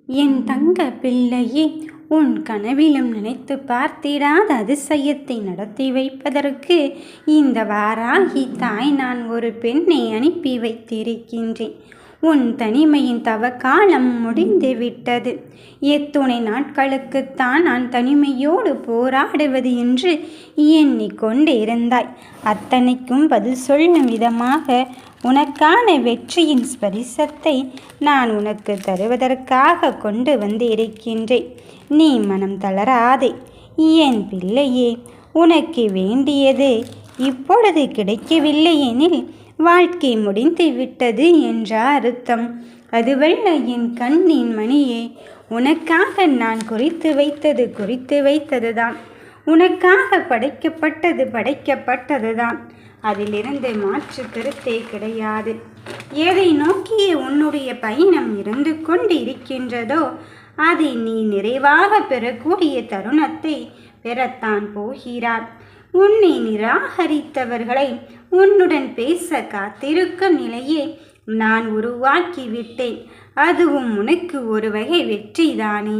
என் தங்க பிள்ளையே, உன் கனவிலும் நினைத்து பார்த்திடாத அதிசயத்தை நடத்தி வைப்பதற்கு இந்த வாராகி தாய் நான் ஒரு பெண்ணை அனுப்பி வைத்திருக்கின்றேன். உன் தனிமையின் தவக்காலம் முடிந்து விட்டது. எத்துணை நாட்களுக்குத்தான் நான் தனிமையோடு போராடுவது என்று எண்ணிக்கொண்டிருந்தாய். அத்தனைக்கும் பதில் சொல்லும் விதமாக உனக்கான வெற்றியின் ஸ்பரிசத்தை நான் உனக்கு தருவதற்காக கொண்டு வந்திருக்கின்றேன். நீ மனம் தளராதே என் பிள்ளையே. உனக்கு வேண்டியது இப்பொழுது கிடைக்கவில்லை எனில் வாழ்க்கை முடிந்து விட்டது என்ற அர்த்தம். அதுவல்ல என் கண்ணின் மணியே. உனக்காக நான் குறித்து வைத்ததுதான். உனக்காக படைக்கப்பட்டதுதான். அதிலிருந்து மாற்று கருத்தே கிடையாது. எதை நோக்கிய உன்னுடைய பயணம் இருந்து கொண்டு இருக்கின்றதோ அதை நீ நிறைவாக பெறக்கூடிய தருணத்தை பெறத்தான் போகிறார். உன்னை நிராகரித்தவர்களை உன்னுடன் பேச காத்திருக்கும் நிலையை நான் உருவாக்கி விட்டேன். அதுவும் உனக்கு ஒரு வகை வெற்றிதானே.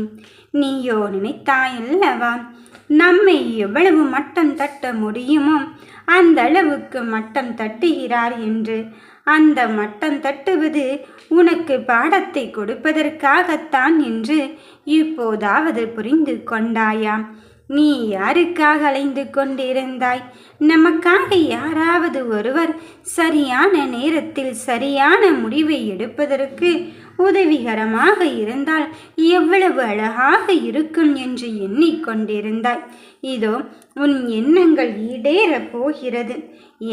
நீயோ நினைத்தாயல்லவா, நம்மை எவ்வளவு மட்டம் தட்ட முடியுமோ அந்த அளவுக்கு மட்டம் தட்டுகிறார் என்று. அந்த மட்டம் தட்டுவது உனக்கு பாடத்தை கொடுப்பதற்காகத்தான் என்று இப்போதாவது புரிந்து கொண்டாயா? நீ யாருக்காக அலைந்து கொண்டிருந்தாய்? நமக்காக யாராவது ஒருவர் சரியான நேரத்தில் சரியான முடிவை எடுப்பதற்கு உதவிகரமாக இருந்தால் எவ்வளவு அழகாக இருக்கும் என்று எண்ணிக்கொண்டிருந்தாய். இதோ உன் எண்ணங்கள் ஈடேறப் போகிறது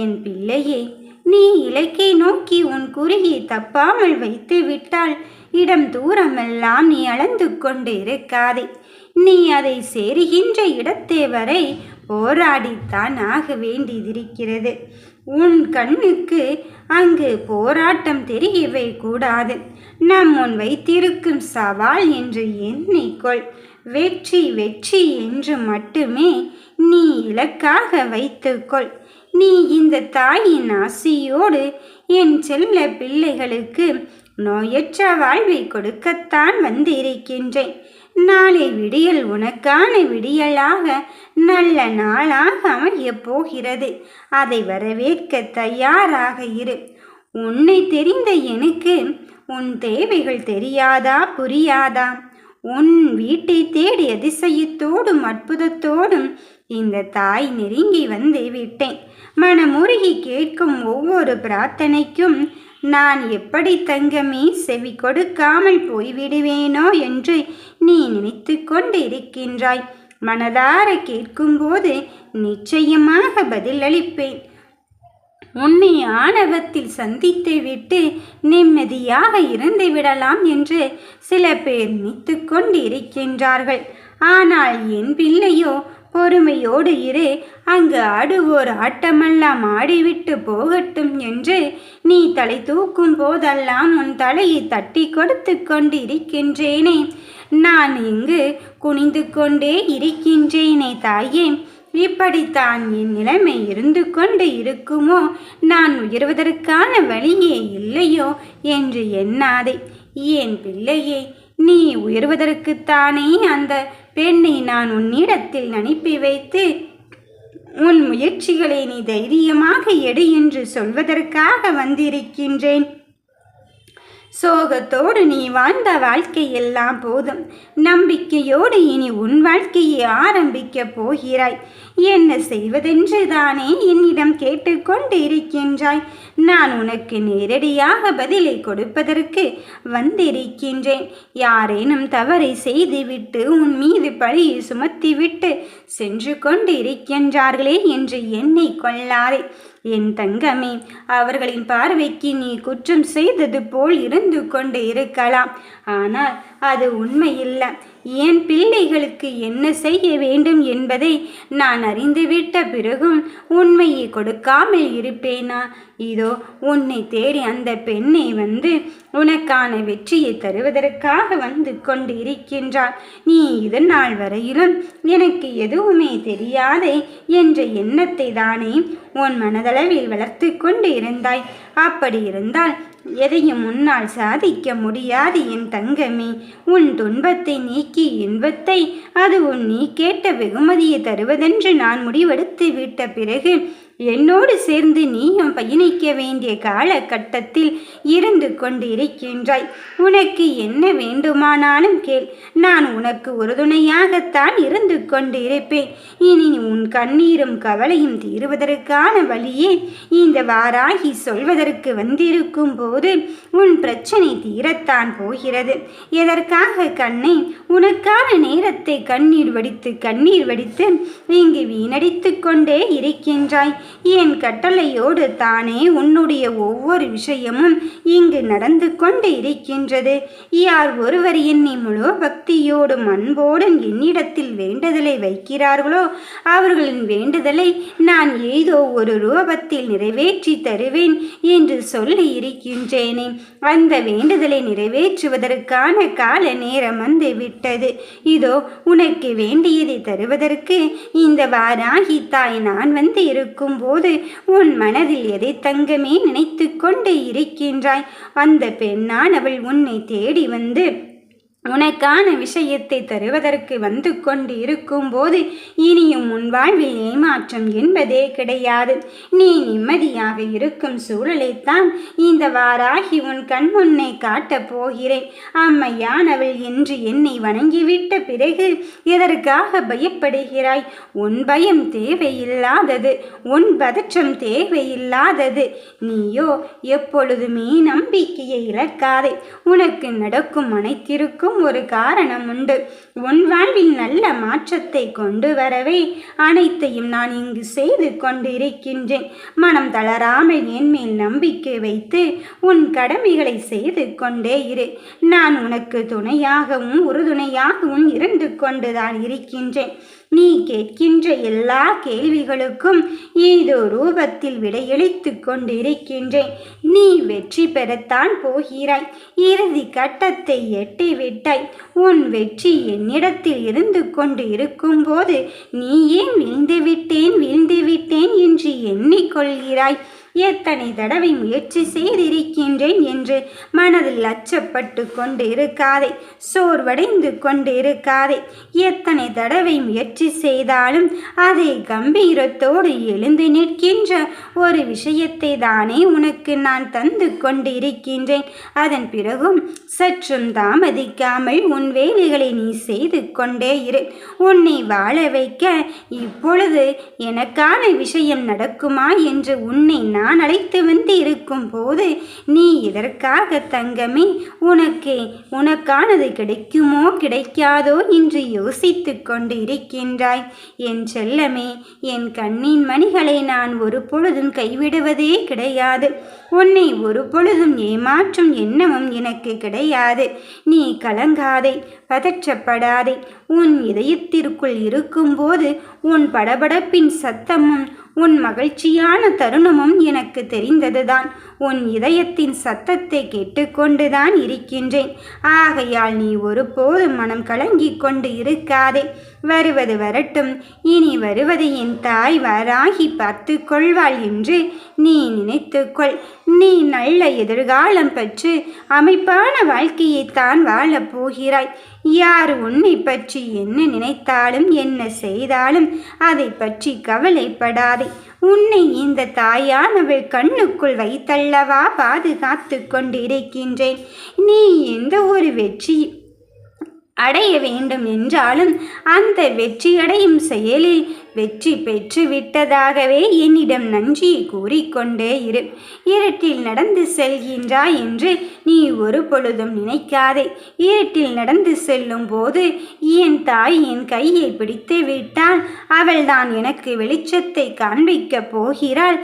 என் பிள்ளையே. நீ இலக்கை நோக்கி உன் குறியை தப்பாமல் வைத்து விட்டால் இடம் தூரமெல்லாம் நீ அளந்து கொண்டு இருக்காதே. நீ அதை சேருகின்ற இடத்தே வரை போராடித்தான் ஆக வேண்டியதிருக்கிறது. உன் கண்ணுக்கு அங்கு போராட்டம் தெரியவே கூடாது. நம் முன் வைத்திருக்கும் சவால் என்று எண்ணிக்கொள். வெற்றி வெற்றி என்று மட்டுமே நீ இலக்காக வைத்துக்கொள். நீ இந்த தாயின் ஆசியோடு என் செல்ல பிள்ளைகளுக்கு நோயற்ற வாழ்வை கொடுக்கத்தான் வந்திருக்கின்றேன். நாளை விடியல் உனக்கான விடியலாக நல்ல நாளாக அமையப் போகிறது. அதை வரவேற்க தயாராக இரு. உன்னை தெரிந்த எனக்கு உன் தேவைகள் தெரியாதா, புரியாதா? உன் வீட்டை தேடி அதிசயத்தோடும் அற்புதத்தோடும் இந்த தாய் நெருங்கி வந்து விட்டேன். மனமுருகி கேட்கும் ஒவ்வொரு பிரார்த்தனைக்கும் நான் எப்படி தங்கமே செவி கொடுக்காமல் போய்விடுவேனோ என்று நீ நினைத்து கொண்டு இருக்கின்றாய். மனதார கேட்கும்போது நிச்சயமாக பதிலளிப்பேன். உன்னை ஆணவத்தில் சந்தித்து விட்டு நிம்மதியாக இருந்து விடலாம் என்று சில பேர் நினைத்து கொண்டு இருக்கின்றார்கள். ஆனால் என் பிள்ளையோ, பொறுமையோடு இரு. அங்கு ஆடுவோர் ஆட்டமெல்லாம் ஆடிவிட்டு போகட்டும் என்று நீ தலை தூக்கும் போதெல்லாம் உன் தலையை தட்டி கொடுத்து கொண்டு இருக்கின்றேனே. நான் இங்கு குனிந்து கொண்டே இருக்கின்றேனே தாயே. இப்படித்தான் என் நிலைமை இருந்து கொண்டு இருக்குமோ, நான் உயர்வதற்கான வழியே இல்லையோ என்று எண்ணாதே என் பிள்ளையே. நீ உயர்வதற்குத்தானே அந்த பெண்ணை நான் உன்னிடத்தில் அனுப்பி வைத்து உன் முயற்சிகளை நீ தைரியமாக எடு என்று சொல்வதற்காக வந்திருக்கின்றேன். சோகத்தோடு நீ வாழ்ந்த வாழ்க்கையெல்லாம் போதும். நம்பிக்கையோடு இனி உன் வாழ்க்கையை ஆரம்பிக்க போகிறாய். என்ன செய்வதென்று தானே என்னிடம் கேட்டுக்கொண்டு இருக்கின்றாய். நான் உனக்கு நேரடியாக பதிலை கொடுப்பதற்கு வந்திருக்கின்றேன். யாரேனும் தவறை செய்துவிட்டு உன் மீது பழியை சுமத்திவிட்டு சென்று கொண்டு இருக்கின்றார்களே என்று எண்ணிக்கொள்ளாதே என் தங்கமே. அவர்களின் பார்வைக்கு நீ குற்றம் செய்தது போல் இருந்து கொண்டு இருக்கலாம். ஆனால் அது உண்மையில்லை. என் பிள்ளைகளுக்கு என்ன செய்ய வேண்டும் என்பதை நான் அறிந்துவிட்ட பிறகும் உண்மையை கொடுக்காமல் இருப்பேனா? இதோ உன்னை தேடி அந்த பெண்ணை வந்து உனக்கான வெற்றியை தருவதற்காக வந்து கொண்டு இருக்கின்றாள். நீ இது நாள் வரையிலும் எனக்கு எதுவுமே தெரியாதே என்ற எண்ணத்தை தானே உன் மனதளவில் வளர்த்து கொண்டு இருந்தாய். அப்படி இருந்தால் எதையும் முன்னால் சாதிக்க முடியாது என் தங்கமே. உன் துன்பத்தை நீக்கி இன்பத்தை அது நீ கேட்ட வெகுமதியை தருவதென்று நான் முடிவெடுத்து விட்ட பிறகு என்னோடு சேர்ந்து நீயும் பயணிக்க வேண்டிய காலகட்டத்தில் இருந்து கொண்டு இருக்கின்றாய். உனக்கு என்ன வேண்டுமானாலும் கேள், நான் உனக்கு உறுதுணையாகத்தான் இருந்து கொண்டு இருப்பேன். இனி உன் கண்ணீரும் கவலையும் தீருவதற்கான வழியே இந்த வாராகி சொல்வதற்கு வந்திருக்கும் போது உன் பிரச்சனை தீரத்தான் போகிறது. எதற்காக கண்ணை உனக்கான நேரத்தை கண்ணீர் வடித்து இங்கு வீணடித்து கொண்டே இருக்கின்றாய்? என் கட்டளையோடு தானே உன்னுடைய ஒவ்வொரு விஷயமும் இங்கு நடந்து கொண்டு இருக்கின்றது. யார் ஒருவர் என்னை முழு பக்தியோடும் அன்போடும் என்னிடத்தில் வேண்டுதலை வைக்கிறார்களோ அவர்களின் வேண்டுதலை நான் ஏதோ ஒரு ரூபத்தில் நிறைவேற்றி தருவேன் என்று சொல்லி இருக்கின்றேனே. அந்த வேண்டுதலை நிறைவேற்றுவதற்கான கால நேரம் வந்து விட்டது. இதோ உனக்கு வேண்டியதை தருவதற்கு இந்த வாராகி தாய் நான் வந்து இருக்கும் போது உன் மனதில் எதை தங்கமே நினைத்து கொண்டு இருக்கின்றாய்? அந்த பெண்ணானவள் உன்னை தேடி வந்து உனக்கான விஷயத்தை தருவதற்கு வந்து கொண்டு இருக்கும் போது இனியும் உன் வாழ்வில் ஏமாற்றம் என்பதே கிடையாது. நீ நிம்மதியாக இருக்கும் சூழலைத்தான் இந்த வாராகி உன் கண் முன்னே காட்டப் போகிறேன். அம்மையானவள் என்று என்னை வணங்கிவிட்ட பிறகு எதற்காக பயப்படுகிறாய்? உன் பயம் தேவையில்லாதது, உன் பதற்றம் தேவையில்லாதது. நீயோ எப்பொழுதுமே நம்பிக்கையை இழக்காதே. உனக்கு நடக்கும் அனைத்திற்கும் ஒரு காரணம் உண்டு. உன் வாழ்வில் நல்ல மாற்றத்தை கொண்டு வரவே அனைத்தையும் நான் இங்கு செய்து கொண்டிருக்கின்றேன். மனம் தளராமல் என் மேல் நம்பிக்கை வைத்து உன் கடமைகளை செய்து கொண்டே இரு. நான் உனக்கு துணையாகவும் உறுதுணையாகவும் இருந்து கொண்டுதான் இருக்கின்றேன். நீ கேட்கின்ற எல்லா கேள்விகளுக்கும் ஏதோ ரூபத்தில் விடையளித்து கொண்டிருக்கின்றேன். நீ வெற்றி பெறத்தான் போகிறாய். இறுதி கட்டத்தை எட்டிவிட்டாய். உன் வெற்றி என்னிடத்தில் இருந்து கொண்டு இருக்கும் போது நீ ஏன் வீழ்ந்து விட்டேன் என்று எண்ணிக்கொள்கிறாய்? எத்தனை தடவை முயற்சி செய்திருக்கின்றேன் என்று மனதில் அச்சப்பட்டு கொண்டு இருக்காதே, சோர்வடைந்து கொண்டு இருக்காதே. எத்தனை தடவை முயற்சி செய்தாலும் அதை கம்பீரத்தோடு எழுந்து நிற்கின்ற ஒரு விஷயத்தை தானே உனக்கு நான் தந்து கொண்டு இருக்கின்றேன். அதன் பிறகும் சற்றும் தாமதிக்காமல் உன் வேலைகளை நீ செய்து கொண்டே இரு. உன்னை வாழ வைக்க இப்பொழுது எனக்கான விஷயம் நடக்குமா என்று உன்னை நான் அழைத்து வந்து இருக்கும் போது நீ இதற்காக தங்கமே உனக்கானது கிடைக்குமோ கிடைக்காதோ என்று யோசித்து கொண்டு இருக்கின்றாய்? என் செல்லமே, என் கண்ணின் மணிகளை நான் ஒரு பொழுதும் கைவிடுவதே கிடையாது. உன்னை ஒரு பொழுதும் ஏமாற்றும் எண்ணமும் எனக்கு கிடையாது. நீ கலங்காதே, பதற்றப்படாதே. உன் இதயத்திற்குள் இருக்கும்போது உன் படபடப்பின் சத்தமும் உன் மகிழ்ச்சியான தருணமும் எனக்கு தெரிந்ததுதான். உன் இதயத்தின் சத்தத்தை கேட்டுக்கொண்டுதான் இருக்கின்றேன். ஆகையால் நீ ஒருபோதும் மனம் கலங்கி கொண்டு இருக்காதே. வருவது வரட்டும், இனி வருவதை என் தாய் வாராகி பார்த்து கொள்வாள் என்று நீ நினைத்துக்கொள். நீ நல்ல எதிர்காலம் பற்றி அமைப்பான வாழ்க்கையைத்தான் வாழப் போகிறாய். யார் உன்னை பற்றி என்ன நினைத்தாலும் என்ன செய்தாலும் அதை பற்றி கவலைப்படாதே. உன்னை இந்த தாயானவள் கண்ணுக்குள் வைத்தல்லவா பாதுகாத்து கொண்டிருக்கின்றேன். நீ எந்த ஒரு வெற்றி அடைய வேண்டும் என்றாலும் அந்த வெற்றியடையும் செயலில் வெற்றி பெற்று விட்டதாகவே என்னிடம் நன்றியை கூறிக்கொண்டே இரு. இருட்டில் நடந்து செல்கின்றாய் என்று நீ ஒரு பொழுதும் நினைக்காதே. இருட்டில் நடந்து செல்லும் போது என் தாய் என் கையை பிடித்து விட்டால் அவள்தான் எனக்கு வெளிச்சத்தை காண்பிக்கப் போகிறாள்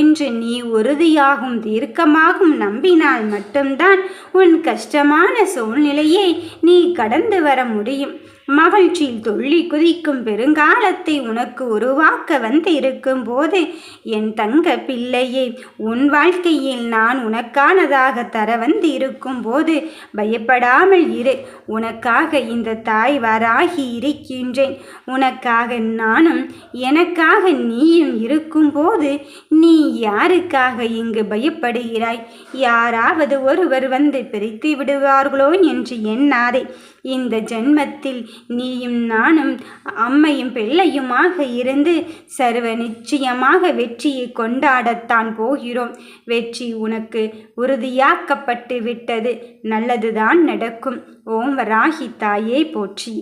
என்று நீ உறுதியாகும் தீர்க்கமாகும் நம்பினால் மட்டும்தான் உன் கஷ்டமான சூழ்நிலையை நீ கடந்து வர முடியும். மகிழ்ச்சியில் துள்ளி குதிக்கும் பெருங்காலத்தை உனக்கு உருவாக்க வந்து இருக்கும் போது என் தங்க பிள்ளையே, உன் வாழ்க்கையில் நான் உனக்கானதாக தர வந்து இருக்கும் போது பயப்படாமல் இரு. உனக்காக இந்த தாய் வராகி இருக்கின்றேன். உனக்காக நானும் எனக்காக நீயும் இருக்கும்போது நீ யாருக்காக இங்கு பயப்படுகிறாய்? யாராவது ஒருவர் வந்து பிரித்து விடுவார்களோ என்று எண்ணாதே. இந்த ஜென்மத்தில் நீயும் நானும் அம்மையும் பிள்ளையுமாக இருந்து சர்வ நிச்சயமாக வெற்றியை கொண்டாடத்தான் போகிறோம். வெற்றி உனக்கு உறுதியாக்கப்பட்டு விட்டது. நல்லதுதான் நடக்கும். ஓம் வராகி தாயே போற்றி.